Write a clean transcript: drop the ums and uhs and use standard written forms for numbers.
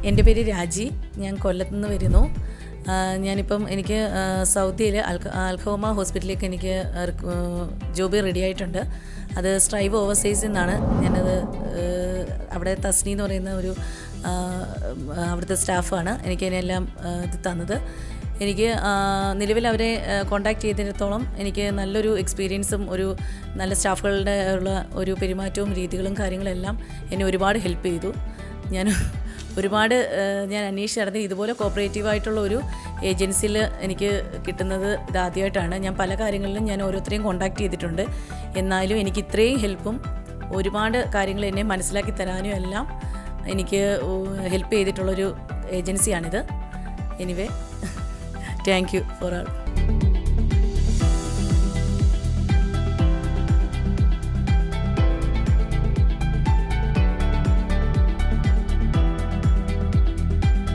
എൻ്റെ പേര് രാജി. ഞാൻ കൊല്ലത്തു നിന്ന് വരുന്നു. ഞാനിപ്പം എനിക്ക് സൗദിയിൽ അൽഖോമ ഹോസ്പിറ്റലിലേക്ക് എനിക്ക് ജോബ് റെഡി ആയിട്ടുണ്ട്. അത് സ്ട്രൈവ് ഓവർസീസിൽ നിന്നാണ് ഞാനത്. അവിടെ തസ്നി എന്ന് പറയുന്ന ഒരു അവിടുത്തെ സ്റ്റാഫാണ് എനിക്കതിനെല്ലാം ഇത് തന്നത്. എനിക്ക് നിലവിൽ അവരെ കോൺടാക്റ്റ് ചെയ്തിടത്തോളം എനിക്ക് നല്ലൊരു എക്സ്പീരിയൻസും ഒരു നല്ല സ്റ്റാഫുകളുടെ ഉള്ള ഒരു പെരുമാറ്റവും രീതികളും കാര്യങ്ങളെല്ലാം എന്നെ ഒരുപാട് ഹെൽപ്പ് ചെയ്തു. ഞാൻ അന്വേഷിച്ച് നടത്തി ഇതുപോലെ കോപ്പറേറ്റീവായിട്ടുള്ള ഒരു ഏജൻസിയിൽ എനിക്ക് കിട്ടുന്നത് ഇതാദ്യമായിട്ടാണ്. ഞാൻ പല കാര്യങ്ങളിലും ഞാൻ ഓരോരുത്തരെയും കോൺടാക്റ്റ് ചെയ്തിട്ടുണ്ട്. എന്നാലും എനിക്ക് ഇത്രയും ഹെൽപ്പും ഒരുപാട് കാര്യങ്ങൾ എന്നെ മനസ്സിലാക്കി തരാനും എല്ലാം എനിക്ക് ഹെൽപ്പ് ചെയ്തിട്ടുള്ളൊരു ഏജൻസിയാണിത്. Anyway, thank you for all.